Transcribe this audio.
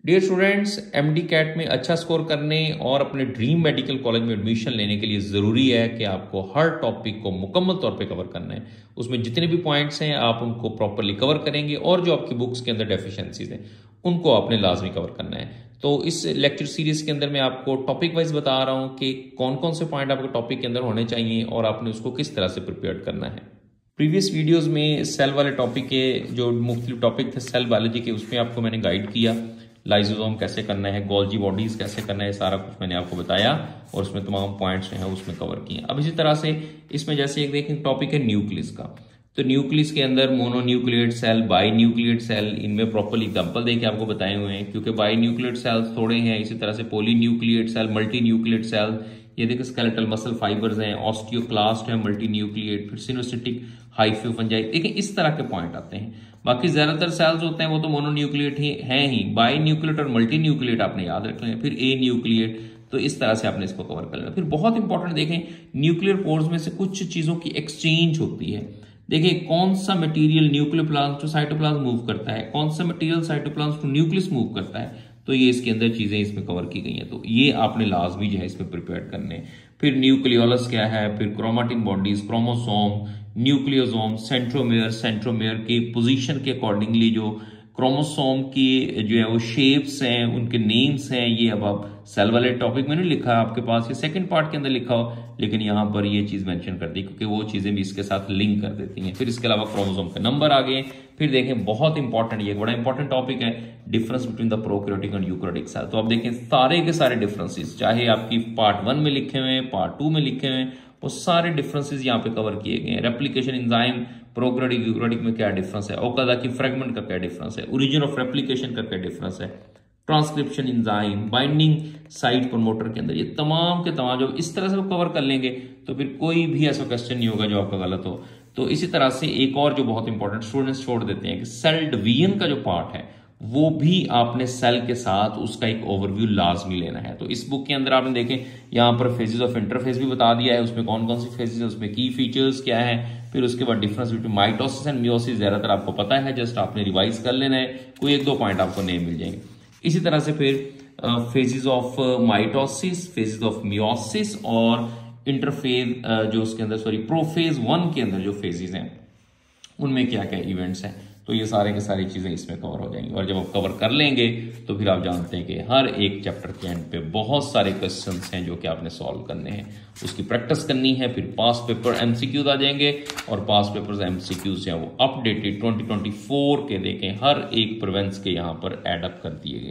Dear students, MD cat में अच्छा score करने और अपने ड्रीम मेडिकल कॉलेज में एडमिशन लेने के लिए ज़रूरी है कि आपको हर टॉपिक को मुकम्मल तौर पे कवर करना है। उसमें जितने भी पॉइंट्स हैं आप उनको प्रॉपरली कवर करेंगे और जो आपकी बुक्स के अंदर डेफिशिएंसीज हैं उनको आपने लाजमी कवर करना है। तो इस लेक्चर सीरीज के अंदर मैं आपको टॉपिक वाइज बता रहा हूँ कि कौन कौन से पॉइंट आपके टॉपिक के अंदर होने चाहिए और आपने उसको किस तरह से प्रिपेयर करना है। प्रीवियस वीडियोस में सेल वाले टॉपिक के जो मुख्तलिफ टॉपिक थे सेल बायोलॉजी के, उसमें आपको मैंने गाइड किया, लाइसोसोम कैसे करना है, गोल्जी बॉडीज कैसे करना है, सारा कुछ मैंने आपको बताया और उसमें तमाम पॉइंट्स हैं उसमें कवर किए। अब इसी तरह से इसमें जैसे एक देखें टॉपिक है न्यूक्लियस का, तो न्यूक्लियस के अंदर मोनोन्यूक्लिएट सेल, बाई न्यूक्लिएट सेल, इनमें प्रॉपर एग्जांपल देके आपको बताए हुए हैं क्योंकि बाई न्यूक्लिएट सेल्स थोड़े हैं। इसी तरह से polynucleate cell, multinucleate cell, ये देखिए स्केलेटल मसल फाइबर्स हैं, ऑस्टियोक्लास्ट है, मल्टी न्यूक्लिएट, फिर सिनोसिटिक हाइफे फंजाई, देखिए इस तरह के पॉइंट आते हैं। बाकी ज्यादातर सेल्स होते हैं वो तो मोनोन्यूक्लिएट ही हैं ही, बाई न्यूक्लिएट और मल्टी न्यूक्लिएट आपने याद रख लें, फिर ए न्यूक्लिएट, तो इस तरह से आपने इसको कवर कर लेना। फिर बहुत इंपॉर्टेंट देखें, न्यूक्लियर पोर्स में से कुछ चीजों की एक्सचेंज होती है। देखिए कौन सा material nucleoplasm to cytoplasm move करता है, कौन सा material cytoplasm to nucleus move करता है, तो ये इसके अंदर चीजें इसमें कवर की गई हैं, तो ये आपने लाजमी जो है इसमें प्रिपेयर करने। फिर न्यूक्लियोलस क्या है, फिर chromatin bodies, chromosome, nucleosome, centromere की पोजीशन के अकॉर्डिंगली जो क्रोमोसोम की जो है वो शेप्स हैं, उनके नेम्स हैं, ये अब आप सेल वाले टॉपिक में नहीं लिखा आपके पास, ये सेकंड पार्ट के अंदर लिखा हो, लेकिन यहां पर ये चीज मेंशन कर दी क्योंकि वो चीजें भी इसके साथ लिंक कर देती हैं। फिर इसके अलावा क्रोमोसोम के नंबर आ गए। फिर देखें बहुत इंपॉर्टेंट, ये बड़ा इंपॉर्टेंट टॉपिक है, difference between the prokaryotic and eukaryotic cell. तो आप देखें सारे के सारे डिफरेंसेस, चाहे आपकी पार्ट 1 में लिखे हुए हैं, पार्ट 2 में लिखे हुए हैं, वो सारे डिफरेंसेस यहाँ पे कवर किए गए हैं। रेप्लिकेशन एंजाइम प्रोकैरियोटिक यूकैरियोटिक में क्या डिफरेंस है, ओकाज़की फ्रेगमेंट का क्या डिफरेंस है, ओरिजिन ऑफ रेप्लिकेशन का क्या डिफरेंस है, transcription enzyme, binding site promoter के अंदर, ये तमाम के तमाम जो इस तरह से कवर कर लेंगे तो फिर कोई भी ऐसा क्वेश्चन नहीं होगा जो आपका गलत हो। तो इसी तरह से एक और जो बहुत इंपॉर्टेंट स्टूडेंट्स छोड़ देते हैं कि सेल डिवीजन का जो पार्ट है वो भी आपने सेल के साथ उसका एक ओवरव्यू लाजमी लेना है। तो इस बुक के अंदर आपने देखें यहाँ पर फेजेस ऑफ इंटरफेस भी बता दिया है, उसमें कौन कौन सी फेजेस है, उसमें की फीचर्स क्या है, फिर उसके बाद difference between mitosis and meiosis ज्यादातर आपको पता है, जस्ट आपने रिवाइज कर लेना है, कोई एक दो पॉइंट आपको नहीं मिल जाएंगे। इसी तरह से फिर phases of mitosis, phases of meiosis और इंटरफेज जो उसके अंदर प्रोफेज 1 के अंदर जो फेजेस हैं उनमें क्या क्या इवेंट्स हैं, तो ये सारे की सारी चीजें इसमें कवर हो जाएंगी। और जब आप कवर कर लेंगे तो फिर आप जानते हैं कि हर एक चैप्टर के एंड पे बहुत सारे क्वेश्चंस हैं जो कि आपने सॉल्व करने हैं, उसकी प्रैक्टिस करनी है। फिर पास पेपर एमसीक्यूज आ जाएंगे और पास पेपर्स एमसीक्यूज हैं वो अपडेटेड 2024 के देखें हर एक प्रोवेंस के यहाँ पर एड अप कर दिए गए।